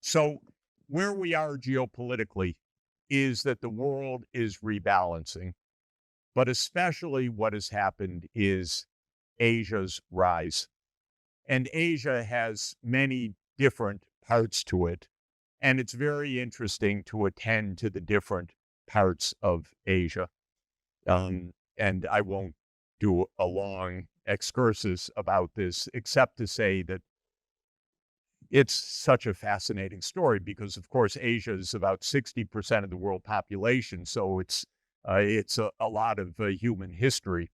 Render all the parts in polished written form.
So, where we are geopolitically is that the world is rebalancing, but especially what has happened is Asia's rise. And Asia has many different parts to it. And it's very interesting to attend to the different parts of Asia. And I won't do a long excursus about this, except to say that it's such a fascinating story because, of course, Asia is about 60% of the world population, so it's a lot of human history.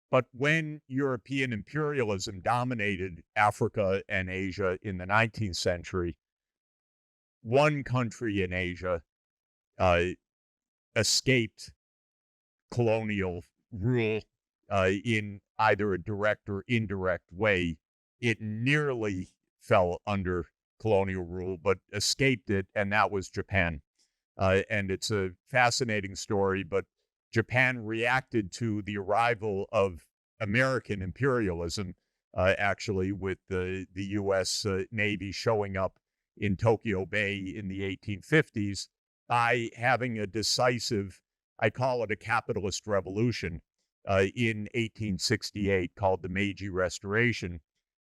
But when European imperialism dominated Africa and Asia in the 19th century, one country in Asia uh, escaped colonial rule in either a direct or indirect way. It nearly fell under colonial rule, but escaped it, and that was Japan. And it's a fascinating story, but Japan reacted to the arrival of American imperialism, actually, with the U.S. Navy showing up in Tokyo Bay in the 1850s by having a decisive, I call it a capitalist revolution, in 1868 called the Meiji Restoration.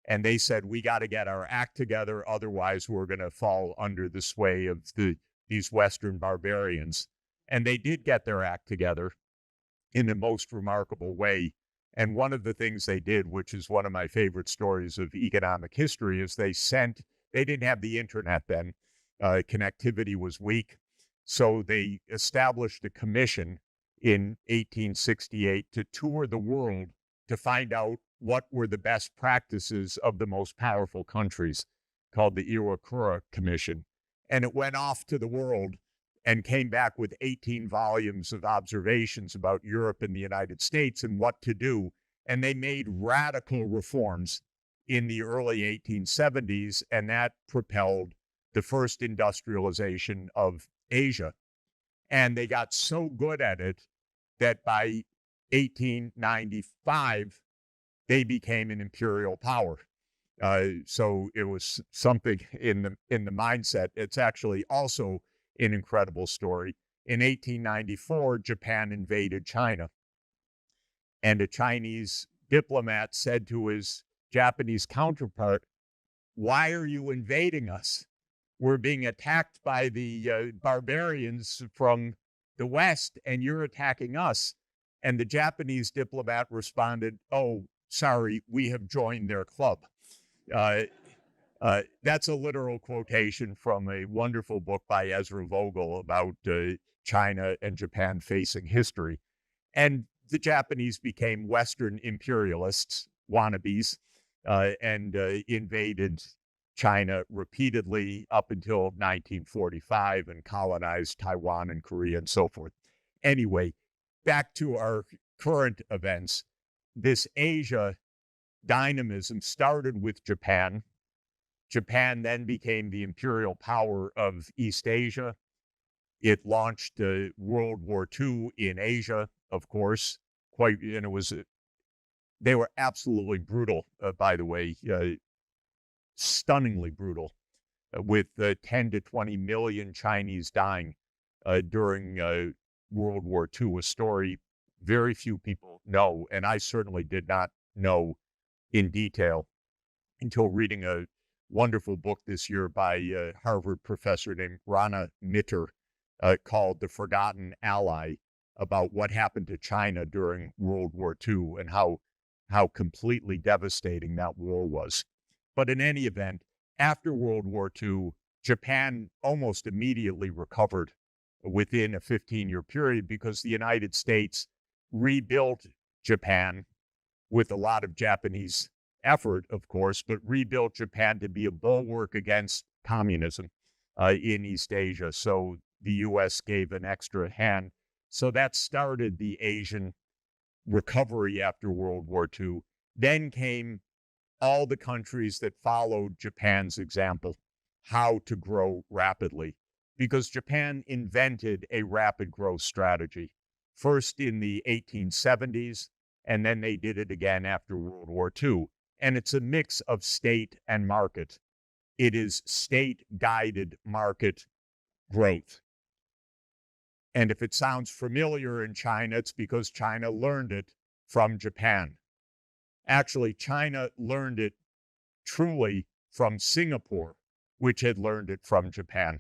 And they said, we got to get our act together. Otherwise, we're going to fall under the sway of these Western barbarians. And they did get their act together in the most remarkable way. And one of the things they did, which is one of my favorite stories of economic history, is they didn't have the internet then. Connectivity was weak. So they established a commission in 1868 to tour the world to find out what were the best practices of the most powerful countries, called the Iwakura Commission. And it went off to the world and came back with 18 volumes of observations about Europe and the United States and what to do. And they made radical reforms in the early 1870s, and that propelled the first industrialization of Asia. And they got so good at it that by 1895, they became an imperial power. So it was something in the mindset. It's actually also an incredible story. In 1894, Japan invaded China, and a Chinese diplomat said to his Japanese counterpart, "Why are you invading us? We're being attacked by the barbarians from the West, and you're attacking us." And the Japanese diplomat responded, "Oh, sorry, we have joined their club." Uh, that's a literal quotation from a wonderful book by Ezra Vogel about China and Japan facing history. And the Japanese became Western imperialists, wannabes, and invaded China repeatedly up until 1945 and colonized Taiwan and Korea and so forth. Anyway, back to our current events. This Asia dynamism started with Japan. Japan then became the imperial power of East Asia. It launched World War II in Asia, of course. And it was, they were absolutely brutal, by the way, stunningly brutal, with 10 to 20 million Chinese dying during World War II, a story very few people know, and I certainly did not know in detail until reading a wonderful book this year by a Harvard professor named Rana Mitter called The Forgotten Ally, about what happened to China during World War II and how completely devastating that war was. But in any event, after World War II, Japan almost immediately recovered within a 15-year period because the United States rebuilt Japan with a lot of Japanese effort, of course, but rebuilt Japan to be a bulwark against communism in East Asia. So the U.S. gave an extra hand. So that started the Asian recovery after World War II. Then came all the countries that followed Japan's example, how to grow rapidly, because Japan invented a rapid growth strategy, first in the 1870s, and then they did it again after World War II. And it's a mix of state and market. It is state-guided market growth. And if it sounds familiar in China, it's because China learned it from Japan. Actually, China learned it truly from Singapore, which had learned it from Japan.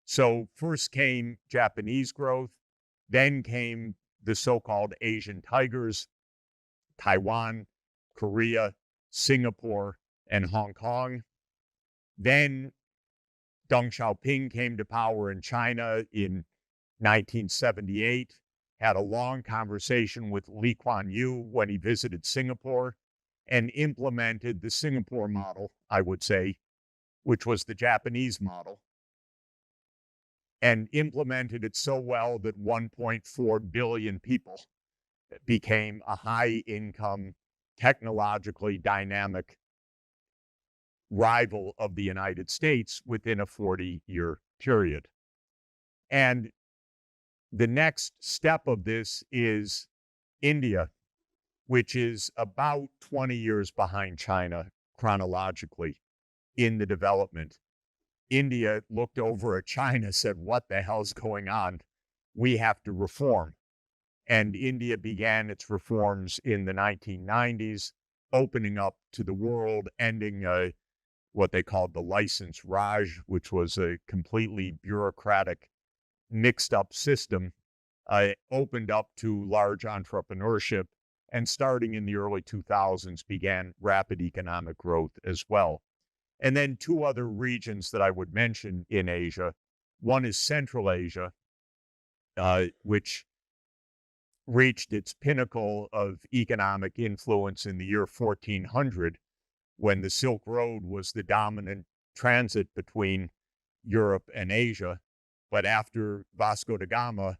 So first came Japanese growth, then came the so-called Asian tigers, Taiwan, Korea, Singapore, and Hong Kong. Then Deng Xiaoping came to power in China in 1978, had a long conversation with Lee Kuan Yew when he visited Singapore, and implemented the Singapore model, I would say, which was the Japanese model, and implemented it so well that 1.4 billion people became a high-income, technologically dynamic rival of the United States within a 40-year period. And the next step of this is India, which is about 20 years behind China chronologically in the development. India looked over at China, said, what the hell's going on? We have to reform. And India began its reforms in the 1990s, opening up to the world, ending what they called the license Raj, which was a completely bureaucratic, mixed-up system, opened up to large entrepreneurship, and starting in the early 2000s began rapid economic growth as well. And then two other regions that I would mention in Asia. One is Central Asia, which reached its pinnacle of economic influence in the year 1400, when the Silk Road was the dominant transit between Europe and Asia. But after Vasco da Gama,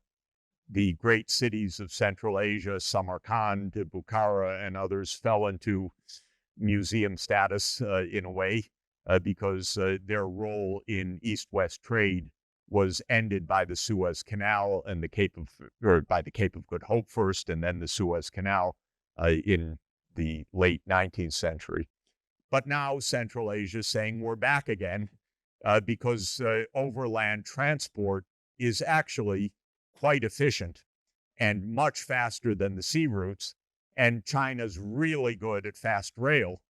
the great cities of Central Asia, Samarkand, Bukhara, and others fell into museum status in a way, because their role in East-West trade was ended by the Suez Canal and by the Cape of Good Hope first, and then the Suez Canal in the late 19th century. But now Central Asia is saying we're back again because overland transport is actually quite efficient and much faster than the sea routes, and China's really good at fast rail.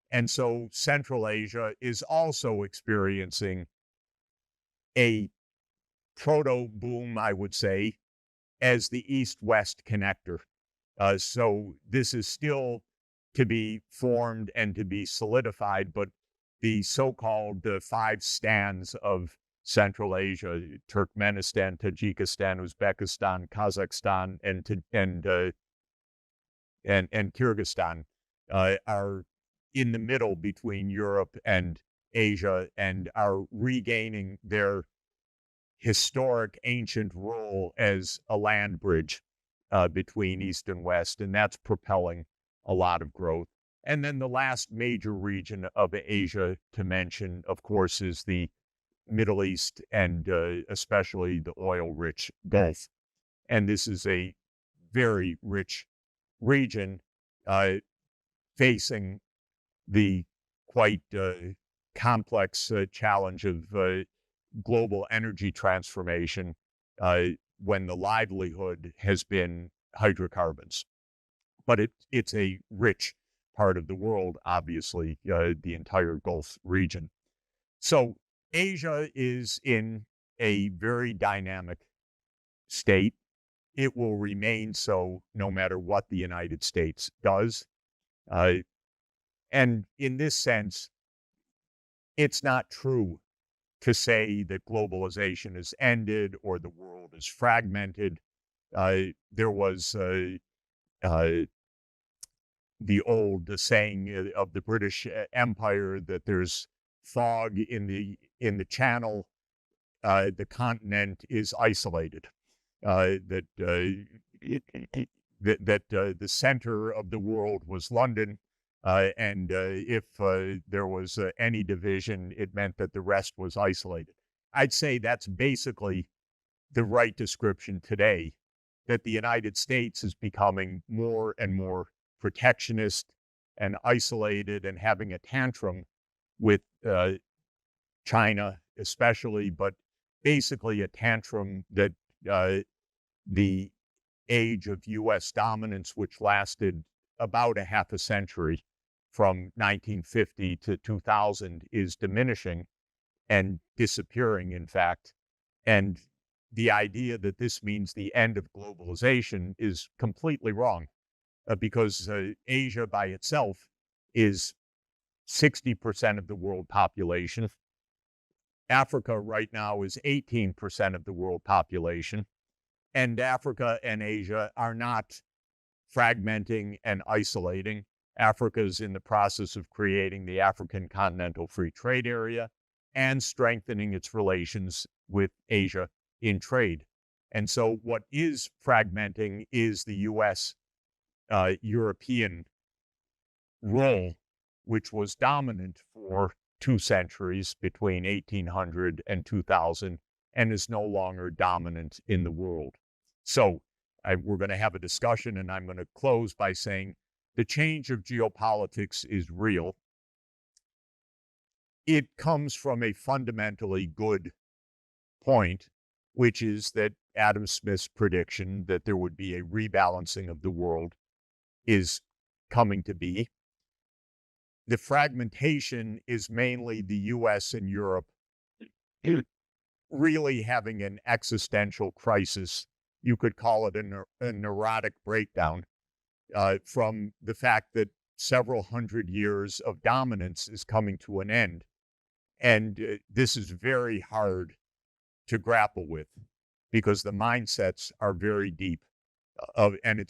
And so Central Asia is also experiencing a proto-boom, I would say, as the East-West connector. So this is still to be formed and to be solidified, but the so-called five stands of Central Asia, Turkmenistan, Tajikistan, Uzbekistan, Kazakhstan, and Kyrgyzstan are in the middle between Europe and Asia and are regaining their historic ancient role as a land bridge between East and West, and that's propelling a lot of growth. And then the last major region of Asia to mention, of course, is the Middle East and especially the oil-rich Gulf. And this is a very rich region facing the quite complex challenge of global energy transformation when the livelihood has been hydrocarbons. But it's a rich part of the world, obviously, the entire Gulf region. So Asia is in a very dynamic state. It will remain so no matter what the United States does. And in this sense, it's not true to say that globalization has ended or the world is fragmented. There was the old saying of the British Empire that there's fog in the Channel, the continent is isolated. That the center of the world was London, and if there was any division, it meant that the rest was isolated. I'd say that's basically the right description today, that the United States is becoming more and more protectionist and isolated and having a tantrum with China especially, but basically a tantrum that the age of U.S. dominance, which lasted about a half a century from 1950 to 2000, is diminishing and disappearing, in fact. And the idea that this means the end of globalization is completely wrong, because Asia by itself is 60% of the world population. Africa right now is 18% of the world population. And Africa and Asia are not fragmenting and isolating. Africa is in the process of creating the African Continental Free Trade Area and strengthening its relations with Asia in trade. And so what is fragmenting is the U.S. European role, which was dominant for 2 centuries between 1800 and 2000 and is no longer dominant in the world. So we're going to have a discussion, and I'm going to close by saying the change of geopolitics is real. It comes from a fundamentally good point, which is that Adam Smith's prediction that there would be a rebalancing of the world is coming to be. The fragmentation is mainly the U.S. and Europe really having an existential crisis. You could call it a neurotic breakdown from the fact that several hundred years of dominance is coming to an end. And this is very hard to grapple with because the mindsets are very deep. And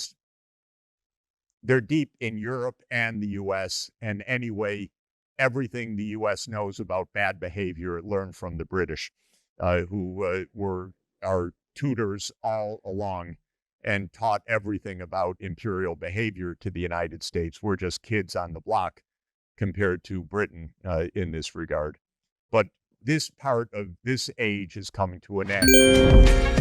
they're deep in Europe and the U.S. And anyway, everything the U.S. knows about bad behavior it learned from the British, who were our tutors all along and taught everything about imperial behavior to the United States. We're just kids on the block compared to Britain in this regard. But this part of this age is coming to an end.